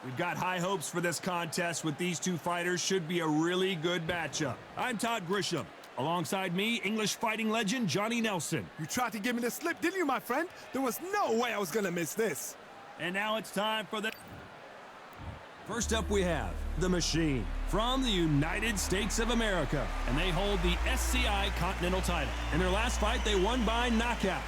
We've got high hopes for this contest with these two fighters. Should be a really good matchup. I'm Todd Grisham. Alongside me, English fighting legend Johnny Nelson. You tried to give me the slip, didn't you, my friend? There was no way I was going to miss this. And now it's time for the... First up we have The Machine from the United States of America. And they hold the SCI Continental title. In their last fight, they won by knockout.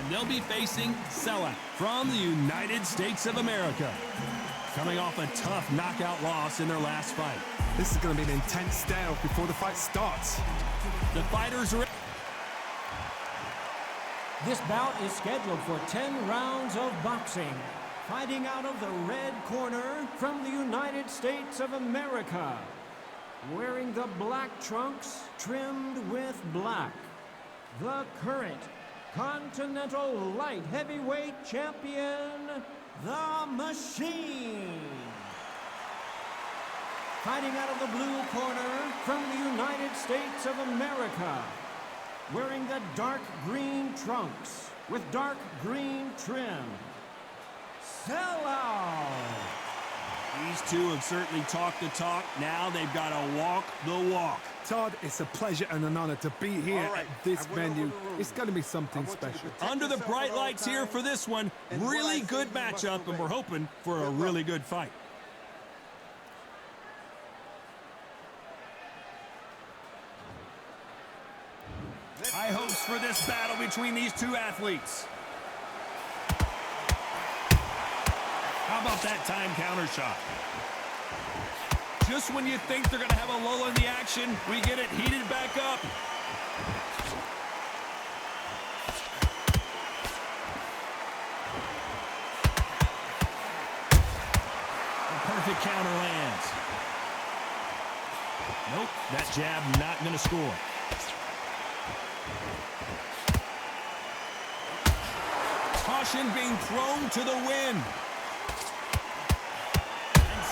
They'll be facing Sellout from the United States of America, coming off a tough knockout loss in their last fight. This is going to be an intense stare before the fight starts. The fighters are... This bout is scheduled for 10 rounds of boxing. Fighting out of the red corner from the United States of America, wearing the black trunks trimmed with black, the current Continental Light Heavyweight Champion, The Machine. Fighting out of the blue corner from the United States of America, wearing the dark green trunks with dark green trim, Sellout. These two have certainly talked the talk. Now they've got to walk the walk. Todd, it's a pleasure and an honor to be here at this venue. It's going to be something special. Under the bright lights here for this one, really good matchup, and we're hoping for a really good fight. High hopes for this battle between these two athletes. How about that time counter shot? Just when you think they're going to have a lull in the action, we get it heated back up. A perfect counter lands. Nope, that jab not going to score. Caution being thrown to the wind.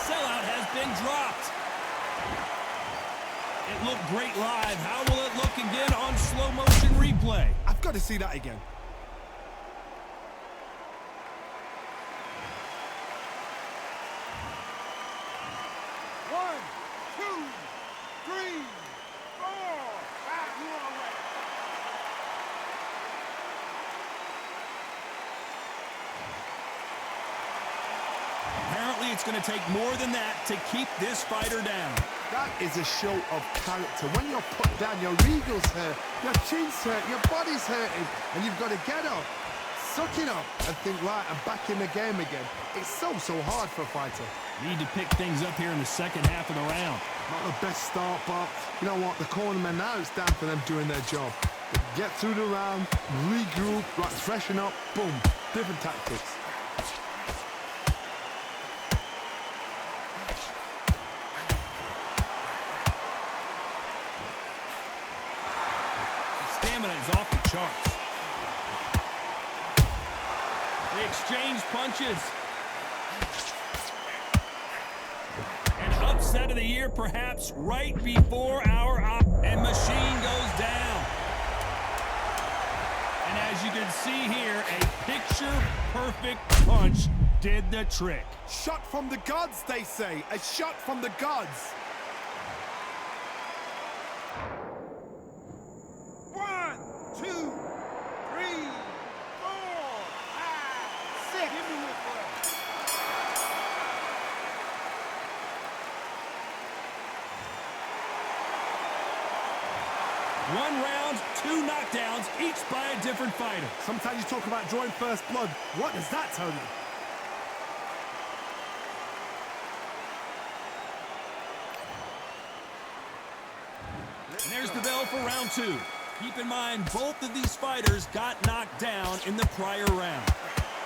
Sellout has been dropped. It looked great live. How will it look again on slow motion replay? I've got to see that again. One, two, three, four, five. You all right? Apparently, it's going to take more than that to keep this fighter down. That is a show of character. When you're put down, your eagles hurt, your chin's hurt, your body's hurting, and you've got to get up, suck it up, and think, right, I'm back in the game again. It's so hard for a fighter. Need to pick things up here in the second half of the round. Not the best start, but you know what? The cornermen, now it's down for them doing their job. Get through the round, regroup, right, freshen up, boom, different tactics. Is off the charts. They exchange punches. An upset of the year, perhaps, right before our and Machine goes down. And as you can see here, a picture-perfect punch did the trick. Shot from the gods, they say. A shot from the gods. One round, two knockdowns, each by a different fighter. Sometimes you talk about drawing first blood. What does that tell you? And there's the bell for round two. Keep in mind, both of these fighters got knocked down in the prior round.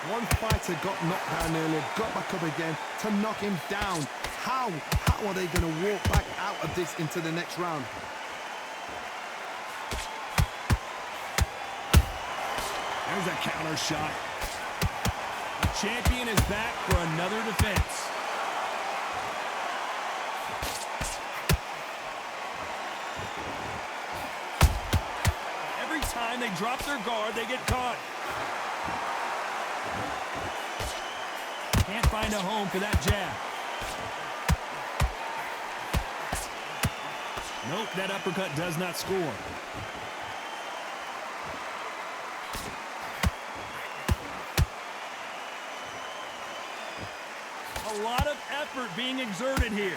One fighter got knocked down earlier, got back up again to knock him down. How are they going to walk back out of this into the next round? There's a counter shot. The champion is back for another defense. drop their guard, they get caught. Can't find a home for that jab. Nope, that uppercut does not score. A lot of effort being exerted here.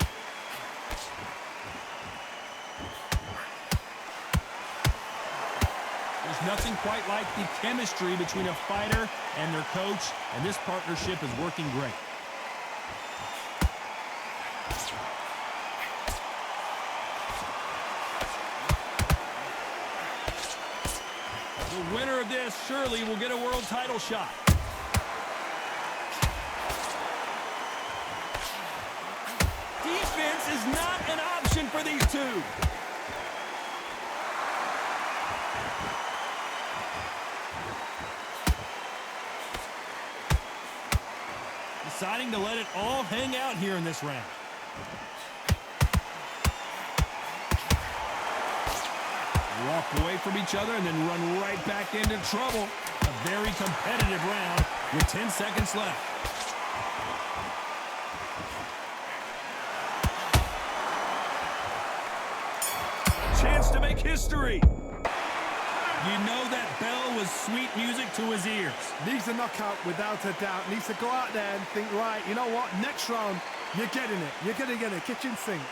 There's nothing quite like the chemistry between a fighter and their coach, and this partnership is working great. The winner of this surely will get a world title shot. Defense is not an option for these two. Deciding to let it all hang out here in this round. Walk away from each other and then run right back into trouble. A very competitive round with 10 seconds left. Chance to make history. You know that bell was sweet music to his ears. Needs a knockout without a doubt. Needs to go out there and think, right, you know what? Next round, you're getting it. You're going to get a kitchen sink.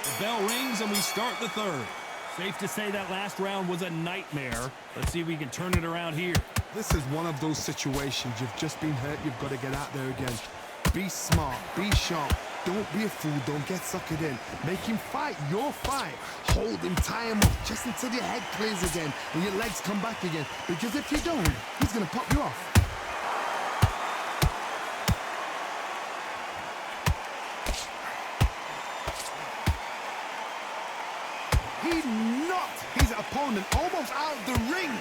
The bell rings and we start the third. Safe to say that last round was a nightmare. Let's see if we can turn it around here. This is one of those situations. You've just been hurt. You've got to get out there again. Be smart. Be sharp. Don't be a fool. Don't get suckered in. Make him fight your fight. Hold him, tie him up just until your head clears again and your legs come back again. Because if you don't, he's going to pop you off. He knocked his opponent almost out the ring.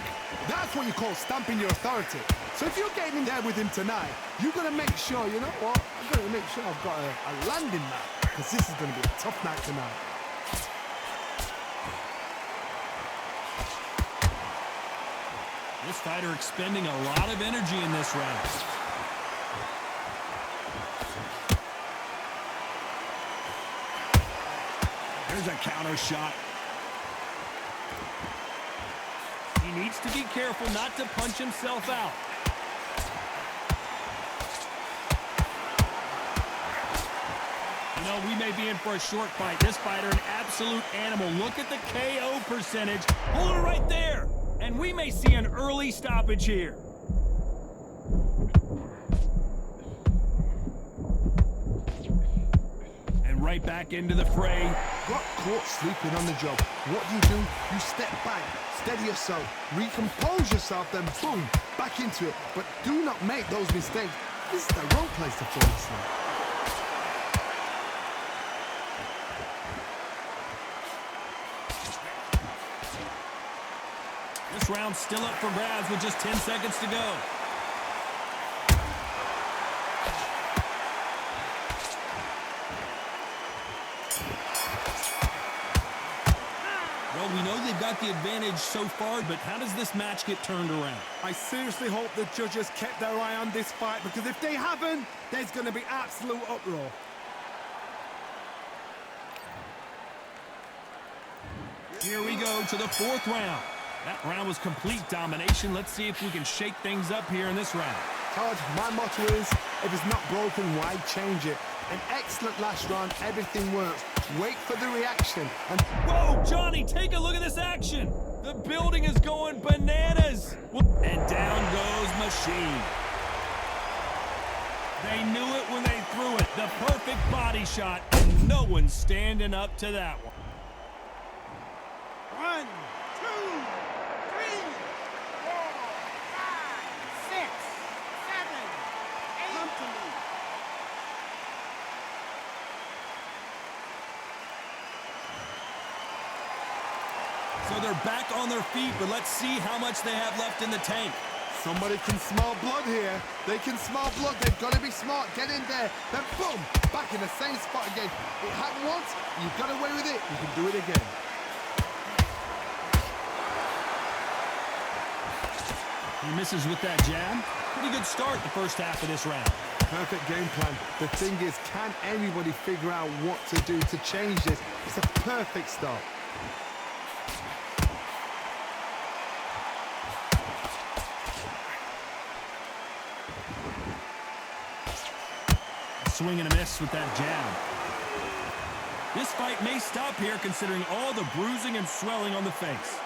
That's what you call stamping your authority. So if you're getting in there with him tonight, you've got to make sure, you know what? I've got to make sure I've got a landing mat. Because this is going to be a tough night tonight. This fighter expending a lot of energy in this round. There's a counter shot. He needs to be careful not to punch himself out. You know, we may be in for a short fight. This fighter, an absolute animal. Look at the KO percentage. Hold it right there. And we may see an early stoppage here. And right back into the fray. Got caught sleeping on the job. What do? You step back, steady yourself, recompose yourself, then boom, back into it. But do not make those mistakes. This is the wrong place to fall asleep. This round's still up for grabs with just 10 seconds to go. Well, we know they've got the advantage so far, but how does this match get turned around? I seriously hope the judges kept their eye on this fight, because if they haven't, there's going to be absolute uproar. Here we go to the fourth round. That round was complete domination. Let's see if we can shake things up here in this round. Todd, my motto is, if it's not broken, why change it? An excellent last round, everything works. Wait for the reaction. And whoa, Johnny, take a look at this action. The building is going bananas. And down goes Machine. They knew it when they threw it. The perfect body shot, and no one's standing up to that one. 1, 2, 3, 4, 5, 6, 7, 8. Come to me. So they're back on their feet, but let's see how much they have left in the tank. somebody can smell blood here. They can smell blood. They've got to be smart. Get in there. Then boom, back in the same spot again. It happened once. You got away with it. You can do it again. He misses with that jab. Pretty good start the first half of this round. Perfect game plan. The thing is, can anybody figure out what to do to change this? It's a perfect start. Swing and a miss with that jab. This fight may stop here considering all the bruising and swelling on the face.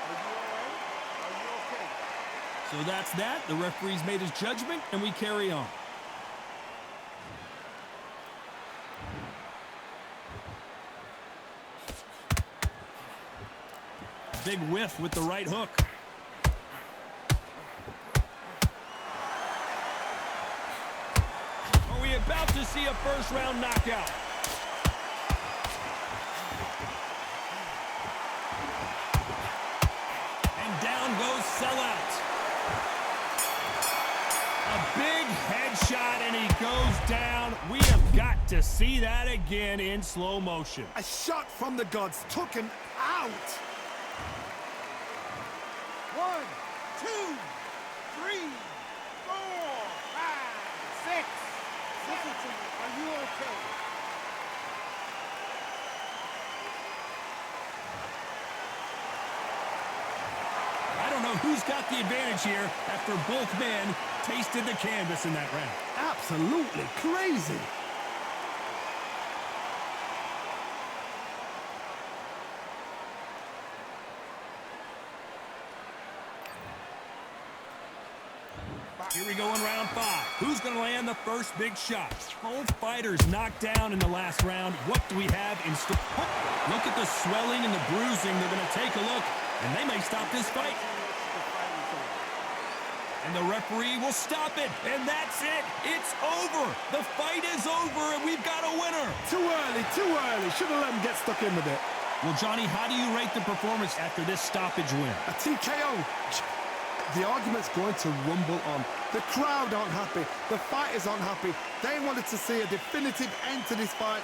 So that's that. The referee's made his judgment, and we carry on. Big whiff with the right hook. Are we about to see a first-round knockout? And down goes Sellout. A big headshot, and he goes down. We have got to see that again in slow motion. A shot from the gods took him out. 1, 2, 3, 4, 5, 6. Listen to me. Are you okay? I don't know who's got the advantage here after both men tasted the canvas in that round. Absolutely crazy. Here we go in round 5. Who's going to land the first big shot? Both fighters knocked down in the last round. What do we have in store? Look at the swelling and the bruising. They're going to take a look, and they may stop this fight. And the referee will stop it, and that's it. It's over. The fight is over, and we've got a winner. Too early, too early. Should have let him get stuck in with it. Well, Johnny, how do you rate the performance after this stoppage win? A TKO. The argument's going to rumble on. The crowd aren't happy. The fighters aren't happy. They wanted to see a definitive end to this fight.